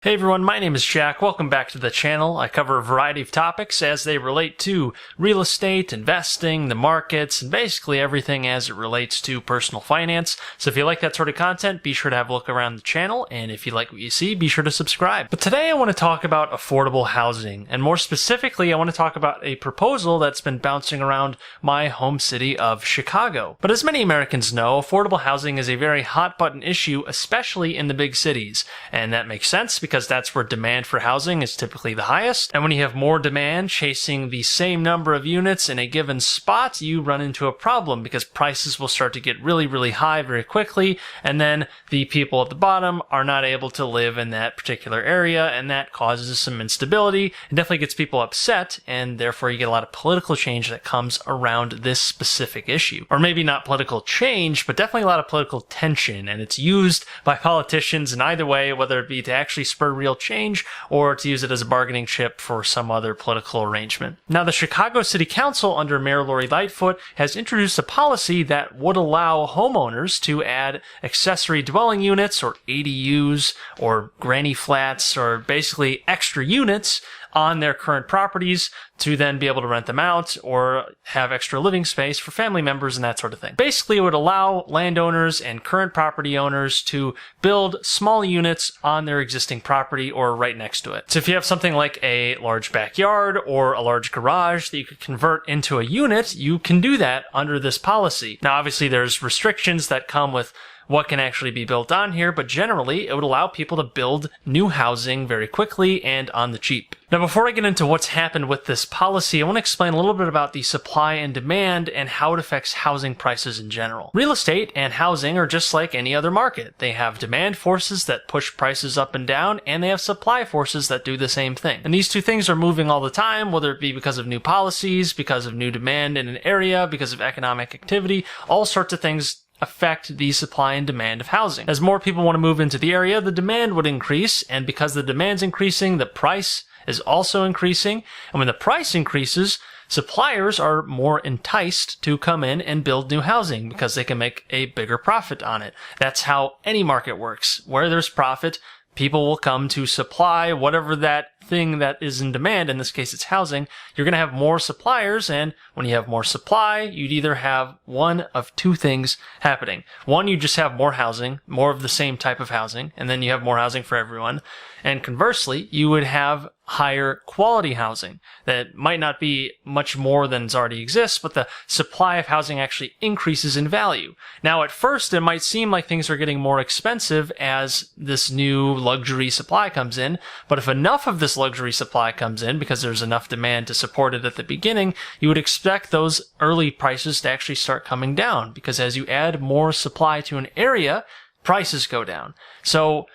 Hey everyone, my name is Jack. Welcome back to the channel. I cover a variety of topics as they relate to real estate, investing, the markets, and basically everything as it relates to personal finance. So if you like that sort of content, be sure to have a look around the channel, and if you like what you see, be sure to subscribe. But today I want to talk about affordable housing, and more specifically, I want to talk about a proposal that's been bouncing around my home city of Chicago. But as many Americans know, affordable housing is a very hot-button issue, especially in the big cities, and that makes sense because that's where demand for housing is typically the highest. And when you have more demand chasing the same number of units in a given spot, you run into a problem because prices will start to get really, really high very quickly. And then the people at the bottom are not able to live in that particular area. And that causes some instability. It definitely gets people upset. And therefore you get a lot of political change that comes around this specific issue. Or maybe not political change, but definitely a lot of political tension. And it's used by politicians in either way, whether it be to actually spur real change or to use it as a bargaining chip for some other political arrangement. Now, the Chicago City Council under Mayor Lori Lightfoot has introduced a policy that would allow homeowners to add accessory dwelling units or ADUs or granny flats or basically extra units on their current properties to then be able to rent them out or have extra living space for family members and that sort of thing. Basically, it would allow landowners and current property owners to build small units on their existing property or right next to it. So if you have something like a large backyard or a large garage that you could convert into a unit, you can do that under this policy. Now, obviously, there's restrictions that come with what can actually be built on here, but generally it would allow people to build new housing very quickly and on the cheap. Now, before I get into what's happened with this policy, I want to explain a little bit about the supply and demand and how it affects housing prices in general. Real estate and housing are just like any other market. They have demand forces that push prices up and down, and they have supply forces that do the same thing. And these two things are moving all the time, whether it be because of new policies, because of new demand in an area, because of economic activity, all sorts of things affect the supply and demand of housing. As more people want to move into the area, the demand would increase, and because the demand's increasing, the price is also increasing. And when the price increases, suppliers are more enticed to come in and build new housing because they can make a bigger profit on it. That's how any market works. Where there's profit, people will come to supply whatever that thing that is in demand. In this case, it's housing. You're going to have more suppliers, and when you have more supply, you'd either have one of two things happening. One, you just have more housing, more of the same type of housing, and then you have more housing for everyone. And conversely, you would have higher quality housing that might not be much more than already exists, but the supply of housing actually increases in value. Now, at first, it might seem like things are getting more expensive as this new luxury supply comes in, but if enough of this luxury supply comes in because there's enough demand to support it at the beginning, you would expect those early prices to actually start coming down because as you add more supply to an area, prices go down. So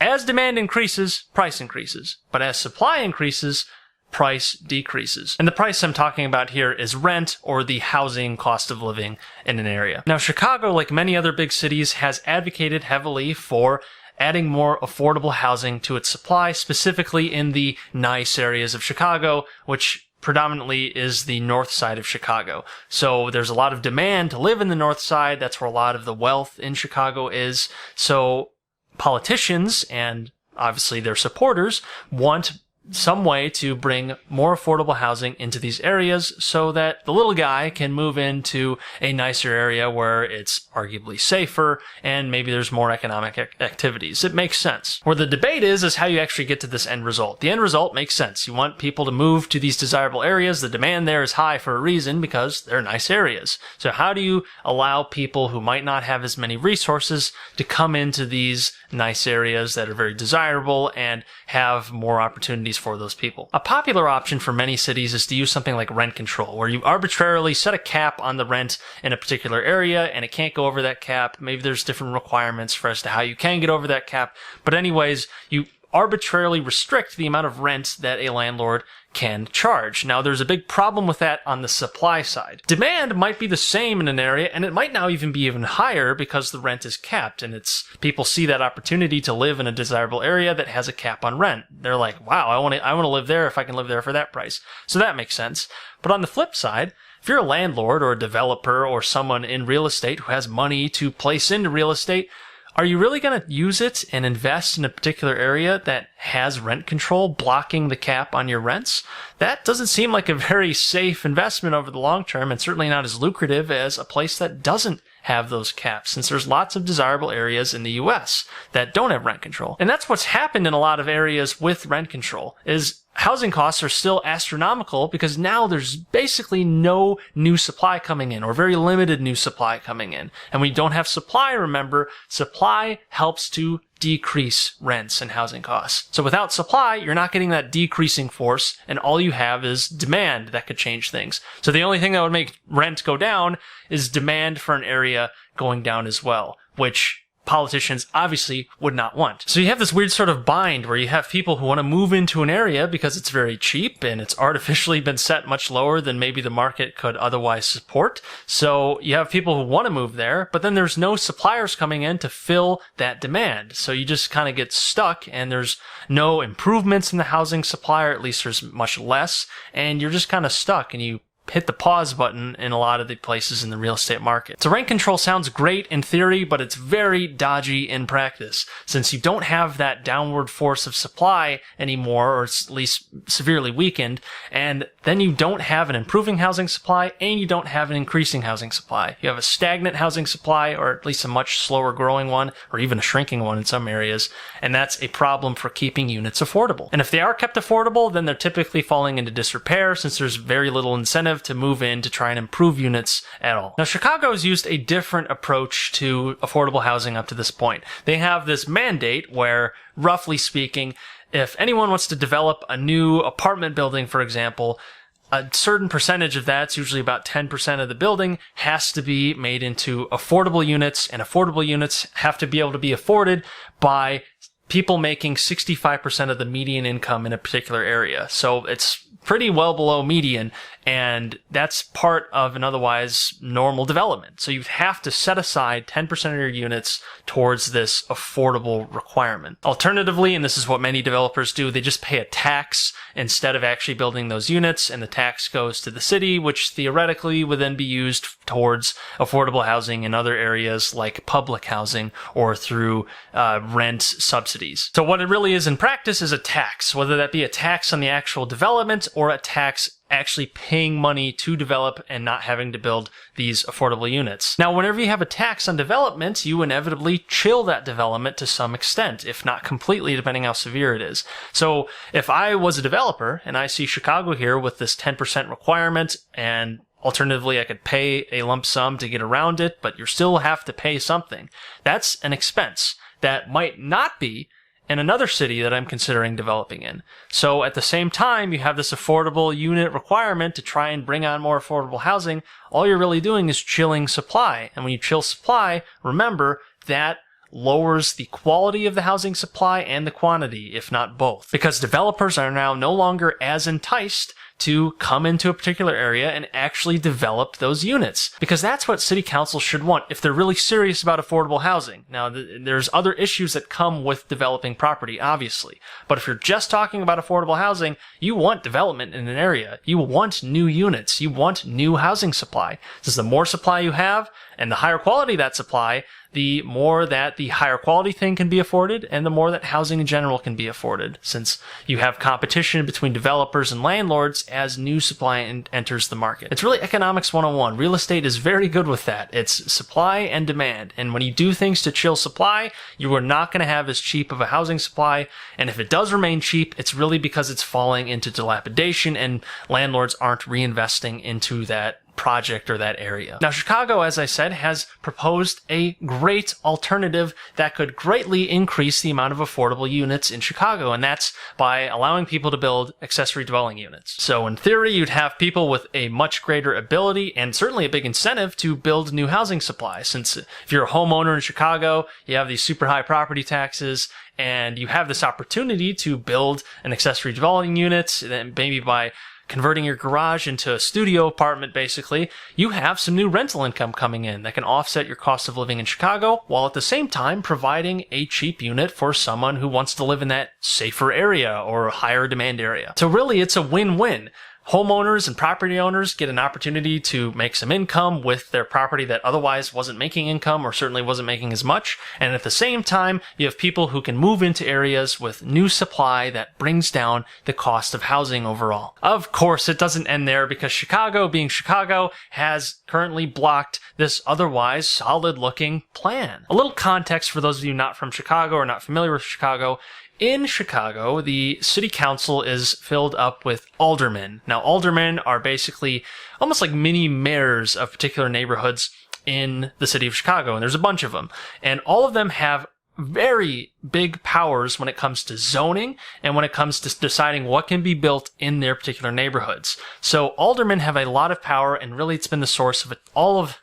as demand increases, price increases. But as supply increases, price decreases. And the price I'm talking about here is rent or the housing cost of living in an area. Now, Chicago, like many other big cities, has advocated heavily for adding more affordable housing to its supply, specifically in the nice areas of Chicago, which predominantly is the north side of Chicago. So there's a lot of demand to live in the north side. That's where a lot of the wealth in Chicago is. So politicians and obviously their supporters want some way to bring more affordable housing into these areas so that the little guy can move into a nicer area where it's arguably safer and maybe there's more economic activities. It makes sense. Where the debate is how you actually get to this end result. The end result makes sense. You want people to move to these desirable areas. The demand there is high for a reason because they're nice areas. So how do you allow people who might not have as many resources to come into these nice areas that are very desirable and have more opportunities for those people? A popular option for many cities is to use something like rent control, where you arbitrarily set a cap on the rent in a particular area and it can't go over that cap. Maybe there's different requirements for as to how you can get over that cap. But anyways, you arbitrarily restrict the amount of rent that a landlord can charge. Now, there's a big problem with that on the supply side. Demand might be the same in an area, and it might now even be even higher because the rent is capped, and people see that opportunity to live in a desirable area that has a cap on rent. They're like, wow, I want to live there if I can live there for that price. So that makes sense. But on the flip side, if you're a landlord or a developer or someone in real estate who has money to place into real estate, are you really going to use it and invest in a particular area that has rent control blocking the cap on your rents? That doesn't seem like a very safe investment over the long term, and certainly not as lucrative as a place that doesn't have those caps, since there's lots of desirable areas in the US that don't have rent control. And that's what's happened in a lot of areas with rent control, is housing costs are still astronomical because now there's basically no new supply coming in, or very limited new supply coming in. And when you don't have supply, remember, supply helps to decrease rents and housing costs. So without supply, you're not getting that decreasing force, and all you have is demand that could change things. So the only thing that would make rent go down is demand for an area going down as well, which politicians obviously would not want. So you have this weird sort of bind where you have people who want to move into an area because it's very cheap and it's artificially been set much lower than maybe the market could otherwise support. So you have people who want to move there, but then there's no suppliers coming in to fill that demand. So you just kind of get stuck, and there's no improvements in the housing supply, or at least there's much less, and you're just kind of stuck, and you hit the pause button in a lot of the places in the real estate market. So rent control sounds great in theory, but it's very dodgy in practice, since you don't have that downward force of supply anymore, or it's at least severely weakened, and then you don't have an improving housing supply, and you don't have an increasing housing supply. You have a stagnant housing supply, or at least a much slower growing one, or even a shrinking one in some areas, and that's a problem for keeping units affordable. And if they are kept affordable, then they're typically falling into disrepair, since there's very little incentive to move in to try and improve units at all. Now, Chicago has used a different approach to affordable housing up to this point. They have this mandate where, roughly speaking, if anyone wants to develop a new apartment building, for example, a certain percentage of that, it's usually about 10% of the building, has to be made into affordable units, and affordable units have to be able to be afforded by people making 65% of the median income in a particular area. So it's pretty well below median, and that's part of an otherwise normal development. So you have to set aside 10% of your units towards this affordable requirement. Alternatively, and this is what many developers do, they just pay a tax instead of actually building those units, and the tax goes to the city, which theoretically would then be used towards affordable housing in other areas like public housing, or through rent subsidies. So what it really is in practice is a tax, whether that be a tax on the actual development or a tax actually paying money to develop and not having to build these affordable units. Now, whenever you have a tax on development, you inevitably chill that development to some extent, if not completely, depending how severe it is. So if I was a developer and I see Chicago here with this 10% requirement, and alternatively I could pay a lump sum to get around it, but you still have to pay something, that's an expense that might not be in another city that I'm considering developing in. So at the same time, you have this affordable unit requirement to try and bring on more affordable housing. All you're really doing is chilling supply. And when you chill supply, remember that lowers the quality of the housing supply and the quantity, if not both. Because developers are now no longer as enticed to come into a particular area and actually develop those units. Because that's what city councils should want if they're really serious about affordable housing. Now, there's other issues that come with developing property, obviously. But if you're just talking about affordable housing, you want development in an area. You want new units. You want new housing supply. Since the more supply you have, and the higher quality that supply, the more that the higher quality thing can be afforded, and the more that housing in general can be afforded, since you have competition between developers and landlords as new supply enters the market. It's really economics 101. Real estate is very good with that. It's supply and demand. And when you do things to chill supply, you are not going to have as cheap of a housing supply. And if it does remain cheap, it's really because it's falling into dilapidation and landlords aren't reinvesting into that project or that area. Now, Chicago, as I said, has proposed a great alternative that could greatly increase the amount of affordable units in Chicago, and that's by allowing people to build accessory dwelling units. So in theory, you'd have people with a much greater ability and certainly a big incentive to build new housing supply, since if you're a homeowner in Chicago, you have these super high property taxes, and you have this opportunity to build an accessory dwelling unit, and maybe by converting your garage into a studio apartment, basically, you have some new rental income coming in that can offset your cost of living in Chicago, while at the same time providing a cheap unit for someone who wants to live in that safer area or higher demand area. So really, it's a win-win. homeowners and property owners get an opportunity to make some income with their property that otherwise wasn't making income or certainly wasn't making as much. And at the same time, you have people who can move into areas with new supply that brings down the cost of housing overall. Of course, it doesn't end there because Chicago, being Chicago, has currently blocked this otherwise solid-looking plan. A little context for those of you not from Chicago or not familiar with Chicago. In Chicago, the city council is filled up with aldermen. Now, aldermen are basically almost like mini mayors of particular neighborhoods in the city of Chicago, and there's a bunch of them. And all of them have very big powers when it comes to zoning and when it comes to deciding what can be built in their particular neighborhoods. So aldermen have a lot of power, and really it's been the source of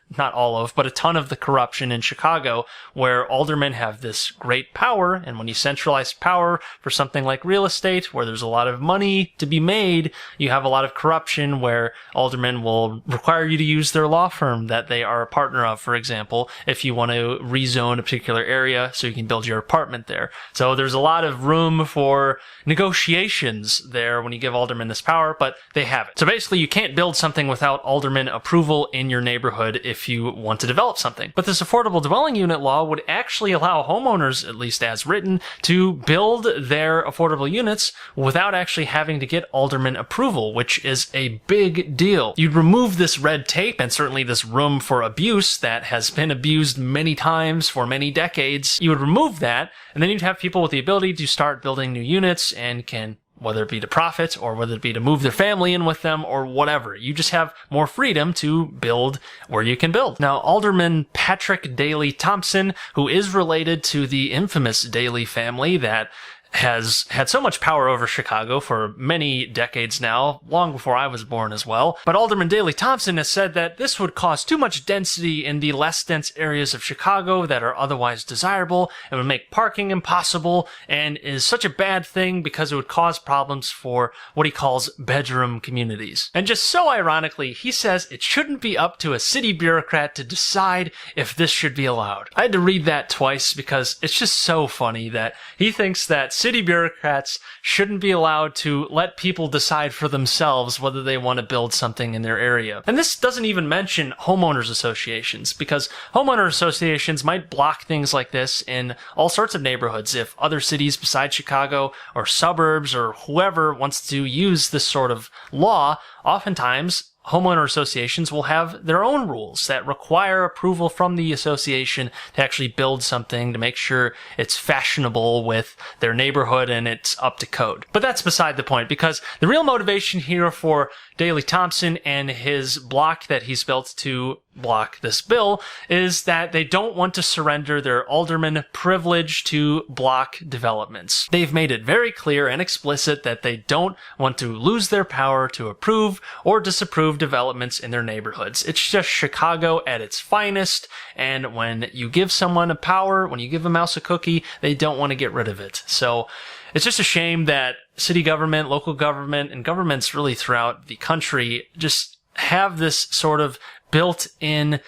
but a ton of the corruption in Chicago, where aldermen have this great power. And when you centralize power for something like real estate, where there's a lot of money to be made, you have a lot of corruption where aldermen will require you to use their law firm that they are a partner of, for example, if you want to rezone a particular area so you can build your apartment there. So there's a lot of room for negotiations there when you give aldermen this power, but they have it. So basically, you can't build something without aldermen approval in your neighborhood if you want to develop something. But this affordable dwelling unit law would actually allow homeowners, at least as written, to build their affordable units without actually having to get alderman approval, which is a big deal. You'd remove this red tape and certainly this room for abuse that has been abused many times for many decades. You would remove that, and then you'd have people with the ability to start building new units and can, whether it be to profit or whether it be to move their family in with them or whatever. You just have more freedom to build where you can build. Now, Alderman Patrick Daley Thompson, who is related to the infamous Daley family that has had so much power over Chicago for many decades now, long before I was born as well. But Alderman Daley Thompson has said that this would cause too much density in the less dense areas of Chicago that are otherwise desirable, and would make parking impossible, and is such a bad thing because it would cause problems for what he calls bedroom communities. And just so ironically, he says it shouldn't be up to a city bureaucrat to decide if this should be allowed. I had to read that twice because it's just so funny that he thinks that city bureaucrats shouldn't be allowed to let people decide for themselves whether they want to build something in their area. And this doesn't even mention homeowners associations, because homeowner associations might block things like this in all sorts of neighborhoods if other cities besides Chicago or suburbs or whoever wants to use this sort of law. Oftentimes, homeowner associations will have their own rules that require approval from the association to actually build something to make sure it's fashionable with their neighborhood and it's up to code. But that's beside the point, because the real motivation here for Daley Thompson and his block that he's built to block this bill is that they don't want to surrender their alderman privilege to block developments. They've made it very clear and explicit that they don't want to lose their power to approve or disapprove developments in their neighborhoods. It's just Chicago at its finest, and when you give someone a power, when you give a mouse a cookie, they don't want to get rid of it. So it's just a shame that city government, local government, and governments really throughout the country just have this sort of built-in,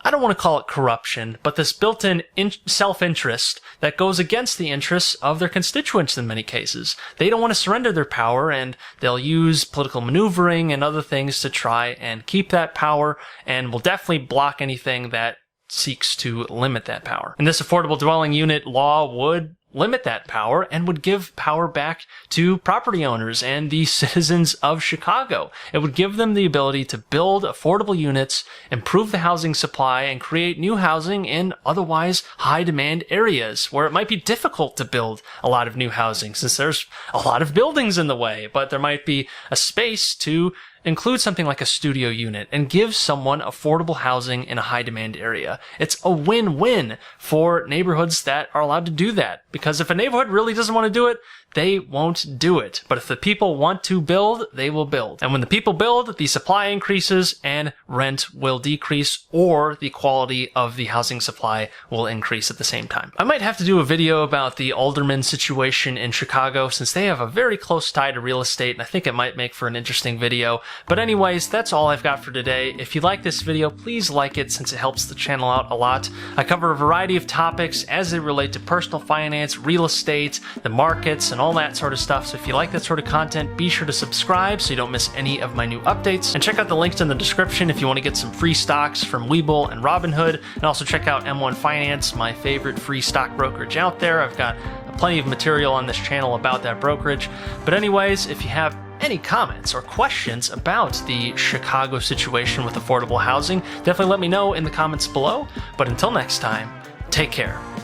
I don't want to call it corruption, but this built-in self-interest that goes against the interests of their constituents in many cases. They don't want to surrender their power, and they'll use political maneuvering and other things to try and keep that power, and will definitely block anything that seeks to limit that power. And this affordable dwelling unit law would limit that power and would give power back to property owners and the citizens of Chicago. It would give them the ability to build affordable units, improve the housing supply, and create new housing in otherwise high-demand areas where it might be difficult to build a lot of new housing since there's a lot of buildings in the way, but there might be a space to include something like a studio unit and give someone affordable housing in a high-demand area. It's a win-win for neighborhoods that are allowed to do that, because if a neighborhood really doesn't want to do it, they won't do it. But if the people want to build, they will build. And when the people build, the supply increases and rent will decrease, or the quality of the housing supply will increase at the same time. I might have to do a video about the alderman situation in Chicago, since they have a very close tie to real estate, and I think it might make for an interesting video. But anyways, that's all I've got for today. If you like this video, please like it, since it helps the channel out a lot. I cover a variety of topics as they relate to personal finance, real estate, the markets, and and all that sort of stuff. So if you like that sort of content, be sure to subscribe so you don't miss any of my new updates. And check out the links in the description if you want to get some free stocks from Webull and Robinhood. And also check out M1 Finance, my favorite free stock brokerage out there. I've got plenty of material on this channel about that brokerage. But anyways, if you have any comments or questions about the Chicago situation with affordable housing, definitely let me know in the comments below. But until next time, take care.